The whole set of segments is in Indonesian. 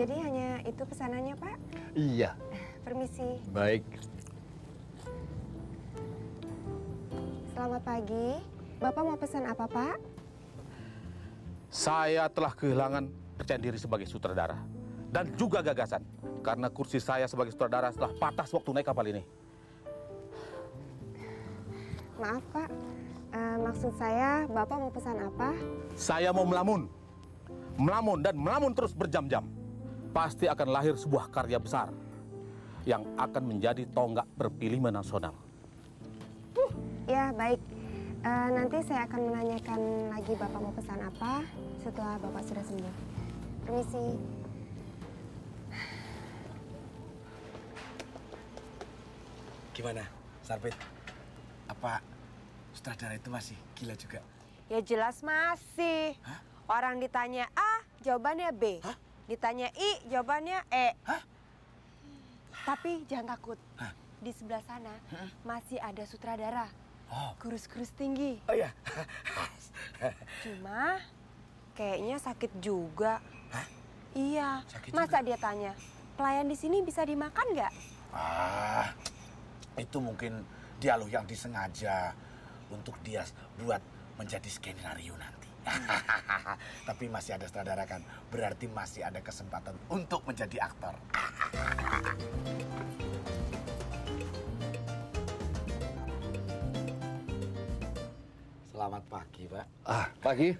Jadi hanya itu pesanannya, Pak? Iya. Permisi. Baik. Selamat pagi. Bapak mau pesan apa, Pak? Saya telah kehilangan percaya diri sebagai sutradara dan juga gagasan karena kursi saya sebagai sutradara telah patah waktu naik kapal ini. Maaf, Pak. Maksud saya, Bapak mau pesan apa? Saya mau melamun dan melamun terus berjam-jam. Pasti akan lahir sebuah karya besar yang akan menjadi tonggak perfilman nasional. Ya, baik. Nanti saya akan menanyakan lagi Bapak mau pesan apa setelah Bapak sudah sembuh. Permisi. Gimana, Sarpit? Apa sutradara itu masih gila juga? Ya jelas masih. Hah? Orang ditanya A, jawabannya B. Hah? Ditanya I, jawabannya E. Hah? Tapi jangan takut. Hah? Di sebelah sana masih ada sutradara. Oh. Kurus-kurus tinggi. Oh ya. Cuma kayaknya sakit juga. Hah? Iya. Sakit Masa juga? dia tanya, pelayan di sini bisa dimakan nggak? Ah, itu mungkin dialog yang disengaja untuk dia buat menjadi skenario nanti. Tapi masih ada sutradara kan, berarti masih ada kesempatan untuk menjadi aktor. Selamat pagi, Pak. Pagi.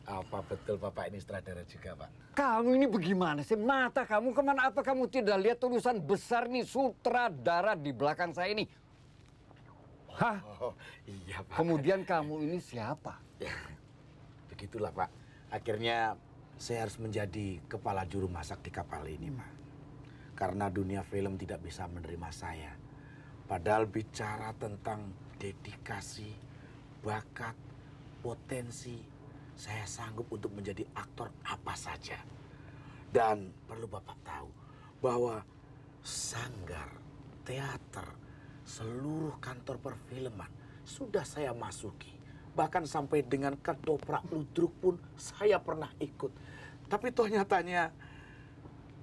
Apa betul Bapak ini sutradara juga, Pak? Kamu ini bagaimana sih? Mata kamu kemana? Apa kamu tidak lihat tulisan besar nih sutradara di belakang saya ini? Hah? Oh, iya, Pak. Kemudian kamu ini siapa? Ya, begitulah, Pak. Akhirnya saya harus menjadi kepala juru masak di kapal ini, Pak. Karena dunia film tidak bisa menerima saya. Padahal bicara tentang dedikasi, bakat, potensi, saya sanggup untuk menjadi aktor apa saja. Dan perlu Bapak tahu bahwa sanggar, teater, seluruh kantor perfilman sudah saya masuki. Bahkan sampai dengan ketoprak ludruk pun saya pernah ikut. Tapi toh nyatanya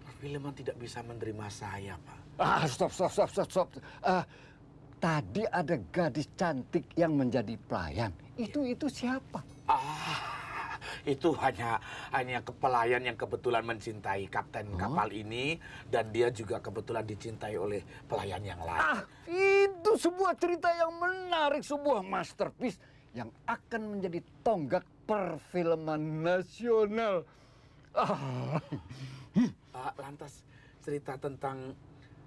perfilman tidak bisa menerima saya, Pak. Stop. Tadi ada gadis cantik yang menjadi pelayan. Itu siapa? Itu hanya pelayan yang kebetulan mencintai kapten kapal ini, dan dia juga kebetulan dicintai oleh pelayan yang lain. Itu sebuah cerita yang menarik, sebuah masterpiece yang akan menjadi tonggak perfilman nasional. Lantas cerita tentang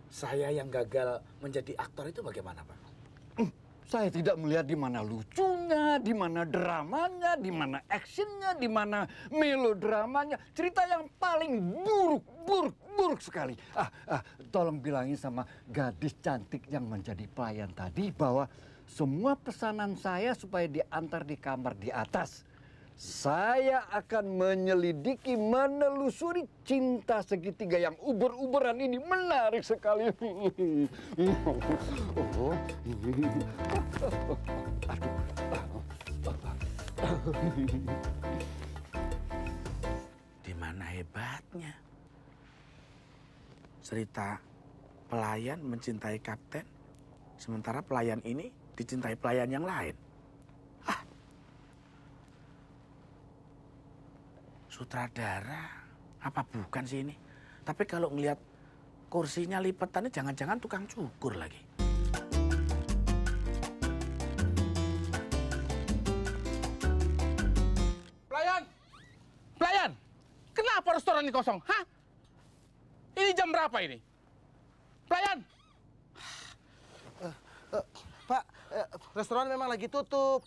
saya yang gagal menjadi aktor itu bagaimana, Pak? Saya tidak melihat di mana lucunya, di mana dramanya, di mana actionnya, di mana melodramanya. Cerita yang paling buruk sekali. Tolong bilangin sama gadis cantik yang menjadi pelayan tadi bahwa semua pesanan saya supaya diantar di kamar di atas. Saya akan menyelidiki, menelusuri cinta segitiga yang uber-uberan ini. Menarik sekali. Di mana hebatnya? Cerita pelayan mencintai kapten, sementara pelayan ini dicintai pelayan yang lain. Sutradara, apa bukan sih ini? Tapi kalau ngelihat kursinya lipetannya jangan-jangan tukang cukur lagi. Pelayan, kenapa restoran ini kosong? Hah? Ini jam berapa ini? Pelayan! Pak, restoran memang lagi tutup.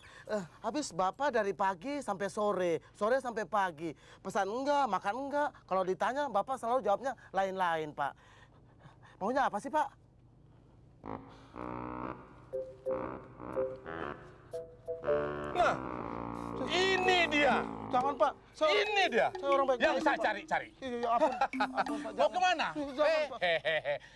Habis Bapak dari pagi sampai sore sampai pagi. Pesan enggak, makan enggak. Kalau ditanya Bapak selalu jawabnya lain-lain, Pak. Maunya apa sih, Pak? Nah, ini dia. Jangan, Pak. Ini dia. Saya orang baik. Yang saya Pak. cari. Iya, ampun, Pak. Mau kemana? Jangan, Pak.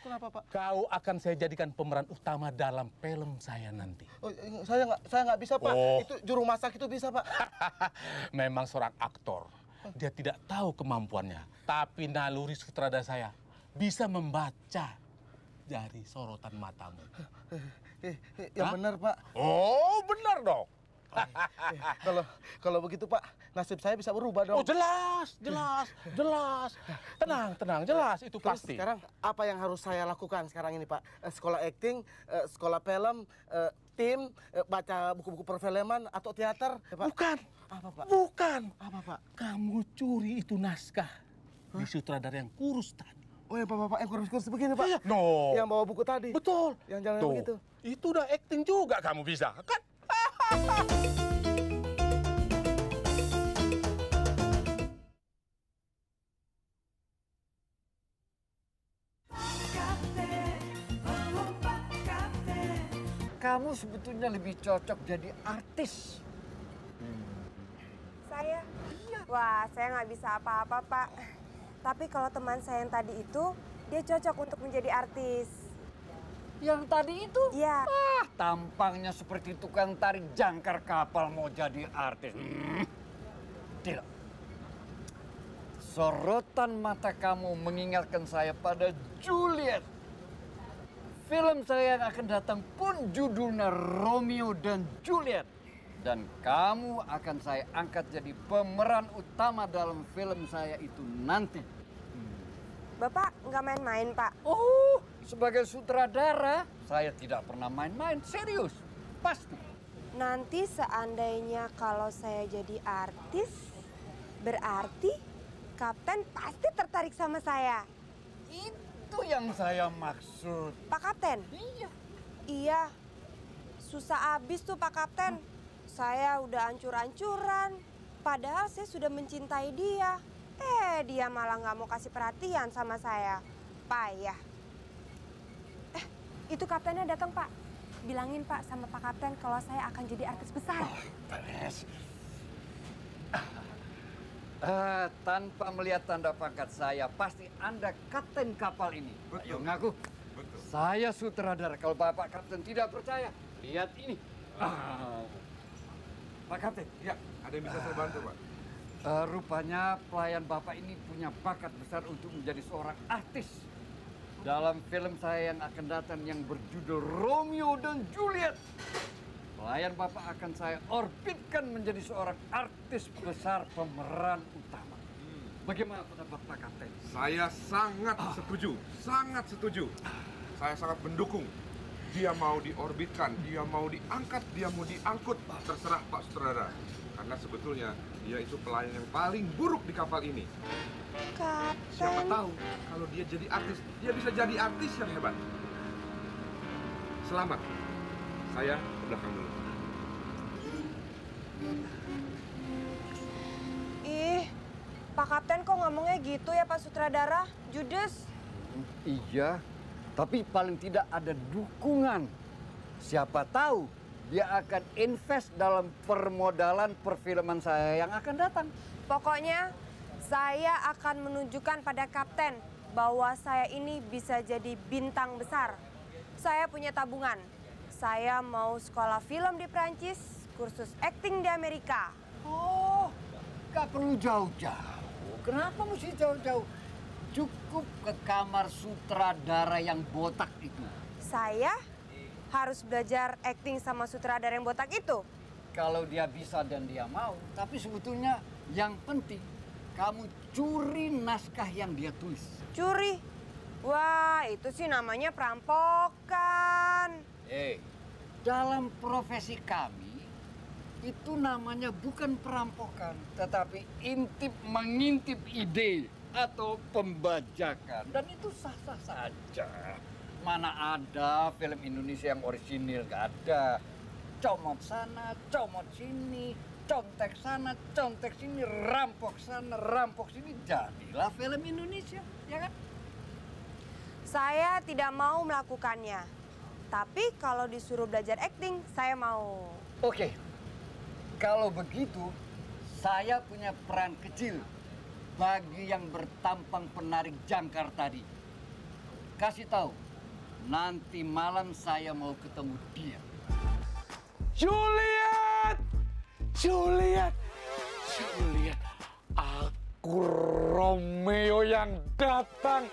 Kenapa, Pak? Kau akan saya jadikan pemeran utama dalam film saya nanti. Oh, saya nggak bisa, Pak. Oh. Itu juru masak itu bisa, Pak. Memang seorang aktor dia tidak tahu kemampuannya. Tapi naluri sutradara saya bisa membaca dari sorotan matamu. Yang benar, Pak. Oh, benar dong. Kalau begitu, Pak, nasib saya bisa berubah dong. Oh, jelas. Tenang, jelas itu Terus pasti. sekarang apa yang harus saya lakukan sekarang ini, Pak? Sekolah akting, sekolah film, tim, baca buku-buku perfilman atau teater? Pak? Bukan. Apa, Pak? Bukan. Apa, Pak? Kamu curi itu naskah di sutradara yang kurus tadi. Oh ya, Bapak yang kurus-kurus begini, Pak? Iya. No. Yang bawa buku tadi? Betul. Yang jalan Tuh, begitu? itu udah acting juga kamu bisa, kan? Kamu sebetulnya lebih cocok jadi artis. Saya? Wah, saya nggak bisa apa-apa, Pak. Tapi kalau teman saya yang tadi itu, dia cocok untuk menjadi artis. Yang tadi itu? Iya. Tampangnya seperti tukang tarik jangkar kapal mau jadi artis. Tidak. Sorotan mata kamu mengingatkan saya pada Juliet. Film saya yang akan datang pun judulnya Romeo dan Juliet. Dan kamu akan saya angkat jadi pemeran utama dalam film saya itu nanti. Bapak nggak main-main, Pak. Oh, sebagai sutradara, saya tidak pernah main-main. Serius, pasti. Nanti seandainya kalau saya jadi artis, berarti Kapten pasti tertarik sama saya. Itu yang saya maksud. Pak Kapten? Iya. Iya. Susah abis tuh Pak Kapten. Saya udah ancur-ancuran. Padahal saya sudah mencintai dia. Dia malah nggak mau kasih perhatian sama saya. Payah. Itu kaptennya datang, Pak. Bilangin, Pak, sama Pak Kapten kalau saya akan jadi artis besar. Beres. Tanpa melihat tanda pangkat saya, pasti Anda kapten kapal ini. Ayo ngaku. Betul. Saya sutradara. Kalau Bapak Kapten tidak percaya, lihat ini. Pak Kapten. Ya, ada yang bisa saya bantu, Pak? Rupanya pelayan Bapak ini punya bakat besar untuk menjadi seorang artis. Dalam film saya yang akan datang yang berjudul Romeo dan Juliet. Pelayan Bapak akan saya orbitkan menjadi seorang artis besar pemeran utama. Bagaimana pendapat Pak Kapten? Saya sangat setuju, sangat setuju. Saya sangat mendukung. Dia mau diorbitkan, dia mau diangkat, dia mau diangkut, terserah Pak Sutradara. Karena sebetulnya dia itu pelayan yang paling buruk di kapal ini. Siapa Kapten. tahu kalau dia jadi artis, dia bisa jadi artis yang hebat. Selamat. Saya ke belakang dulu. Ih, Pak Kapten kok ngomongnya gitu ya Pak Sutradara? Judes. Iya, tapi paling tidak ada dukungan. Siapa tahu dia akan invest dalam permodalan perfilman saya yang akan datang. Pokoknya saya akan menunjukkan pada Kapten bahwa saya ini bisa jadi bintang besar. Saya punya tabungan. Saya mau sekolah film di Prancis, kursus akting di Amerika. Oh, gak perlu jauh-jauh. Kenapa mesti jauh-jauh? Cukup ke kamar sutradara yang botak itu. Saya harus belajar akting sama sutradara yang botak itu. Kalau dia bisa dan dia mau, tapi sebetulnya yang penting kamu curi naskah yang dia tulis. Curi? Wah, itu sih namanya perampokan. Dalam profesi kami itu namanya bukan perampokan, tetapi mengintip ide atau pembajakan, dan itu sah-sah saja. Mana ada film Indonesia yang orisinil, gak ada. Comot sana, comot sini, contek sana, contek sini, rampok sana, rampok sini, jadilah film Indonesia, ya kan? Saya tidak mau melakukannya. Tapi kalau disuruh belajar akting, saya mau. Oke, kalau begitu saya punya peran kecil bagi yang bertampang penarik jangkar tadi. Kasih tahu, nanti malam saya mau ketemu dia. Juliet! Juliet! Juliet! Aku Romeo yang datang.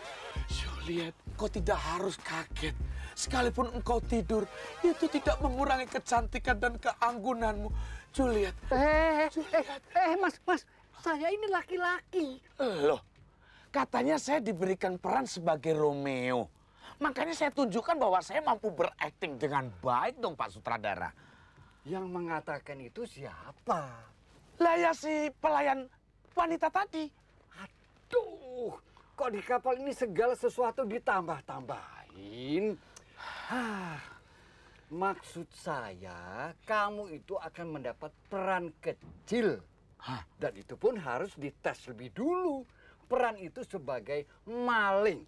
Juliet, kau tidak harus kaget. Sekalipun engkau tidur, itu tidak mengurangi kecantikan dan keanggunanmu. Juliet. Mas, saya ini laki-laki. Loh, katanya saya diberikan peran sebagai Romeo. Makanya saya tunjukkan bahwa saya mampu berakting dengan baik dong, Pak Sutradara. Yang mengatakan itu siapa? Lah ya si pelayan wanita tadi. Aduh, kok di kapal ini segala sesuatu ditambah-tambahin? Maksud saya, kamu itu akan mendapat peran kecil. Dan itu pun harus dites lebih dulu. Peran itu sebagai maling.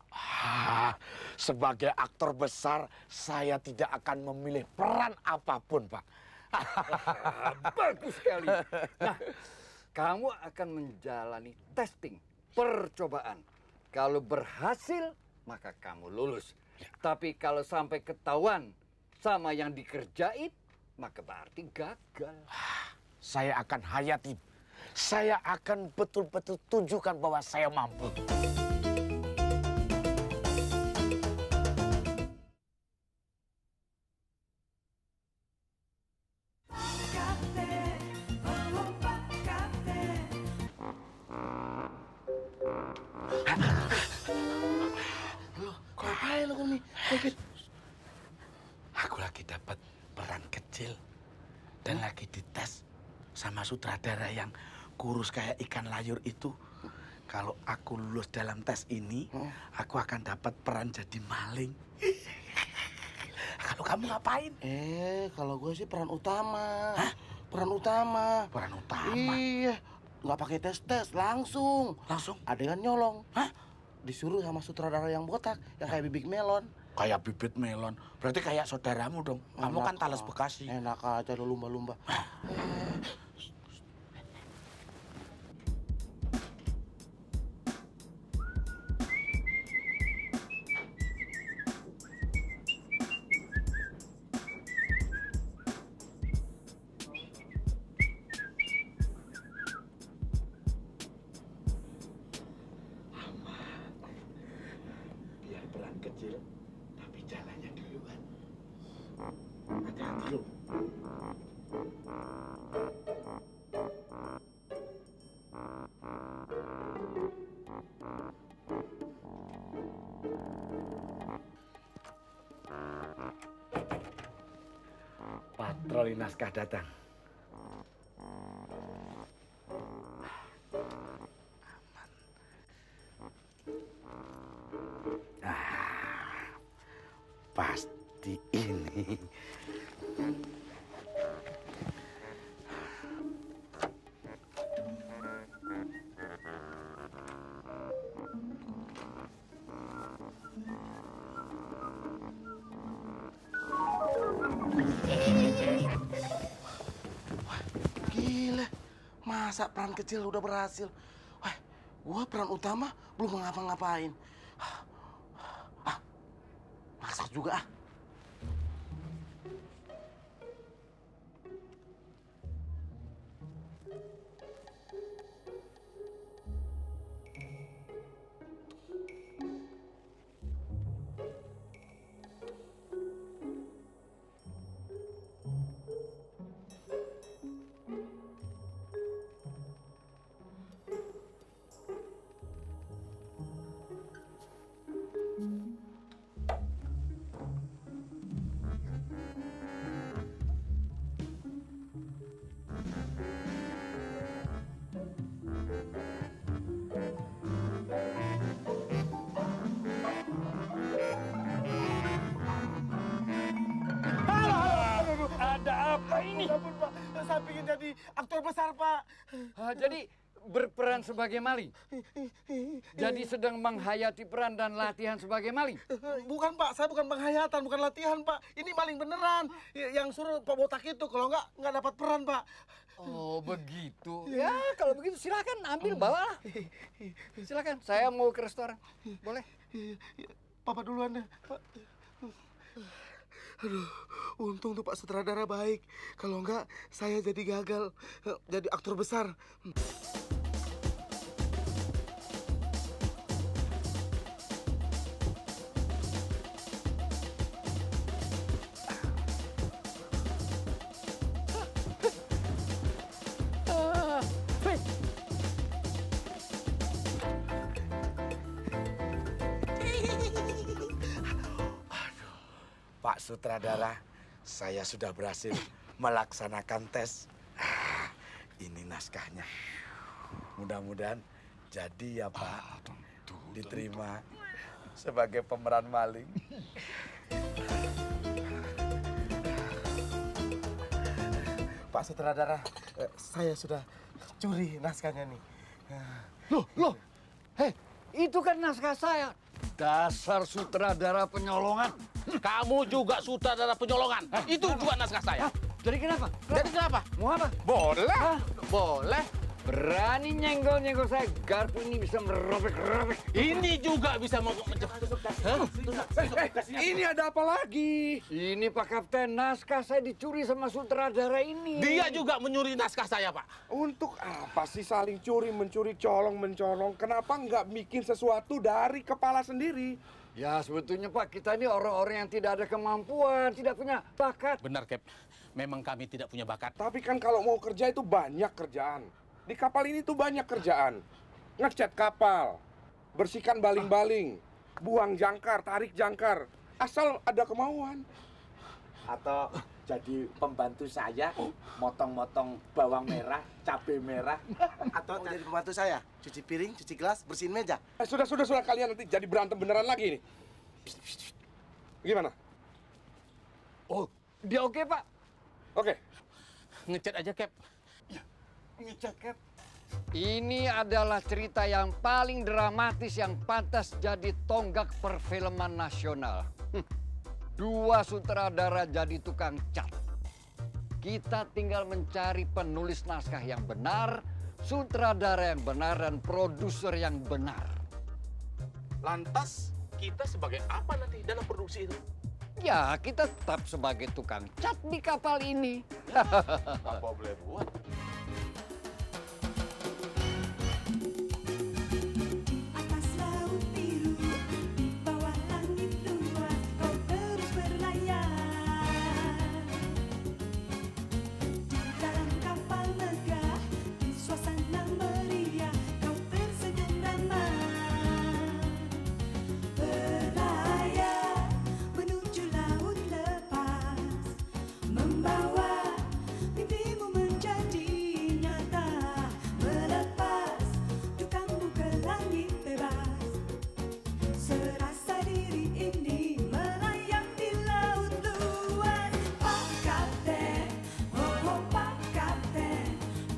Sebagai aktor besar, saya tidak akan memilih peran apapun, Pak. Bagus sekali. Nah, kamu akan menjalani testing, percobaan. Kalau berhasil, maka kamu lulus. Tapi kalau sampai ketahuan sama yang dikerjain, maka berarti gagal. Saya akan hayati. Saya akan betul-betul tunjukkan bahwa saya mampu. Ngapain lo nih? Aku lagi dapat peran kecil dan lagi dites sama sutradara yang kurus kayak ikan layur itu. Kalau aku lulus dalam tes ini, aku akan dapat peran jadi maling. Kalau kamu ngapain? Kalau gue sih peran utama. Hah? Peran utama. Peran utama? Iya, nggak pakai tes, langsung. Langsung? Adegan nyolong. Hah? Disuruh sama sutradara yang botak, yang kayak bibit melon. Kayak bibit melon? Berarti kayak saudaramu dong. Kamu kan Talas Bekasi. Enak aja lo lumba-lumba. Biar peran kecil, tapi jalannya duluan. Hati-hati loh. Patroli naskah datang. Pasti ini. Gila, masa peran kecil udah berhasil? Wah, gua peran utama belum ngapa-ngapain. Maksa juga ah. Ada apa ini? Ampun Pak, saya ingin jadi aktor besar Pak. Jadi berperan sebagai maling? Jadi sedang menghayati peran dan latihan sebagai maling? Bukan Pak, saya bukan penghayatan, bukan latihan Pak. Ini maling beneran. Yang suruh Pak Botak itu, kalau nggak dapat peran Pak. Oh begitu. Ya kalau begitu silakan ambil bawalah. Silakan. Saya mau ke restoran. Boleh? Papa duluan deh Pak. Aduh, untung tuh Pak Sutradara baik. Kalau nggak, saya jadi gagal jadi aktor besar. Pak Sutradara, saya sudah berhasil melaksanakan tes. Ini naskahnya. Mudah-mudahan jadi ya Pak. Diterima sebagai pemeran maling. Pak Sutradara, saya sudah curi naskahnya nih. Loh, hei, itu kan naskah saya. Dasar sutradara penyolongan. Kamu juga sutradara penyolongan. Itu juga naskah saya. Jadi kenapa? Jadi kenapa? Mau apa? Boleh. Hah? Boleh. Berani nyenggol-nyenggol saya, garpu ini bisa merobek-robek. Ini juga bisa Ini ada apa lagi? Ini Pak Kapten, naskah saya dicuri sama sutradara ini. Dia juga menyuri naskah saya, Pak. Untuk apa sih saling curi, mencuri, colong-mencolong? Kenapa nggak bikin sesuatu dari kepala sendiri? Ya sebetulnya Pak, kita ini orang-orang yang tidak ada kemampuan, tidak punya bakat. Benar, Cap. Memang kami tidak punya bakat. Tapi kan kalau mau kerja itu banyak kerjaan. Di kapal ini tuh banyak kerjaan. Ngecat kapal, bersihkan baling-baling, buang jangkar, tarik jangkar. Asal ada kemauan. Atau jadi pembantu saya, motong-motong bawang merah, cabai merah. Atau jadi pembantu saya, cuci piring, cuci gelas, bersihin meja. Sudah, kalian nanti jadi berantem beneran lagi nih. Gimana? Oh, dia oke Pak? Oke. Ngecat aja, Cap. Ngecat Cap. Ini adalah cerita yang paling dramatis yang pantas jadi tonggak perfilman nasional. Dua sutradara jadi tukang cat. Kita tinggal mencari penulis naskah yang benar, sutradara yang benar, dan produser yang benar. Lantas, kita sebagai apa nanti dalam produksi itu? Ya, kita tetap sebagai tukang cat di kapal ini. Apa boleh buat? Atas laut biru, di bawah langit luas, kau terus berlayar. Di dalam kapal megah, di suasana meriah, kau tersenyum ramah. Berlayar menuju laut lepas, membawa mimpimu menjadi nyata, melepas dukamu ke langit bebas. Serasa diri ini melayang di laut luas. Pak Kapten, oh Pak Kapten,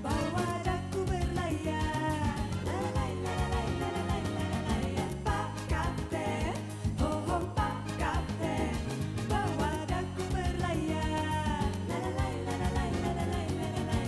bawa daku berlayar. Lalai, lalai, lalai, lalai, Pak Kapten, oh Pak Kapten, bawa daku berlayar. Lalai, lalai, lalai, lalai.